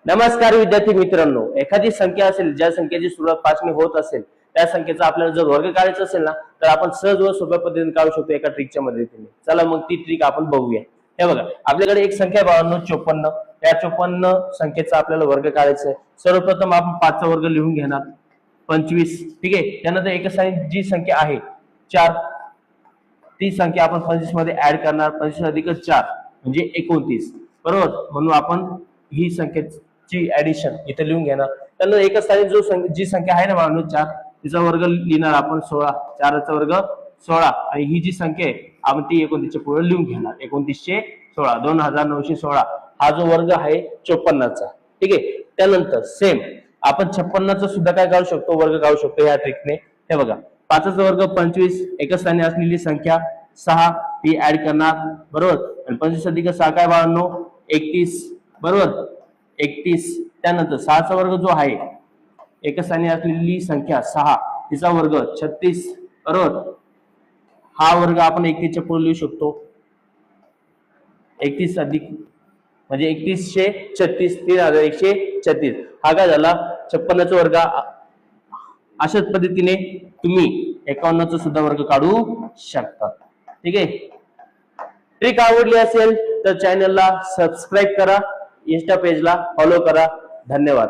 नमस्कार विद्यार्थी मित्रांनो, एखादी संख्या असेल ज्या संख्येची सुरुवात 5 ने होत असेल त्या संख्येचा आपल्याला जर वर्ग काढायचा असेल ना तर आपण सहज व सोप्या पद्धतीने काढू शकतो एका ट्रिकच्या मदतीने। चला मग ती ट्रिक आपण बघूया। हे बघा, आपल्याकडे एक संख्या आहे 5254। या 54 संख्येचा आपल्याला वर्ग काढायचा आहे। सर्वप्रथम आपण 5 चा वर्ग लिहून घेणार 25, ठीक आहे। त्यानंतर एका स्थानी जी संख्या आहे 4, ती संख्या आपण 25 मध्ये ऍड करणार। 25 अधिक 4 म्हणजे 29, बरोबर। म्हणून आपण ही संख्येची ऍडिशन इथे लिहून घेणार। त्यानंतर एका स्थानी जी संख्या आहे ना 4, तिचा वर्ग लिहिणार आपण 16। 4 चा वर्ग 16 आणि ही जी संख्या आहे आपण ती 29 च्या पुढे लिहून घेणार। 2916 2916 हा जो वर्ग आहे 54 चा, ठीक आहे। त्यानंतर सेम आपण 56 चा सुद्धा काय काढू शकतो, वर्ग काढू शकतो या ट्रिकने। हे बघा, 5 चा वर्ग 25, एका स्थानी असलेली संख्या 6 ती ऍड करणार, बरोबर। आणि 25 अधिक 6 काय 52 31, बरोबर 31। त्यानंतर 6 चा वर्ग जो आहे एका स्थानी असलेली संख्या 6 तिचा वर्ग 36, बरोबर। हा वर्ग आपण 31 च्या पुढे लिहू शकतो। 31 अधिक म्हणजे 3136 3136 हा काय झाला 56 चा वर्ग। अशाच पद्धतीने तुम्ही 51 चा सुद्धा वर्ग काढू शकता, ठीक आहे। ट्रिक आवडली असेल तर चॅनलला सबस्क्राइब करा, इंस्टा पेजला फॉलो करा। धन्यवाद।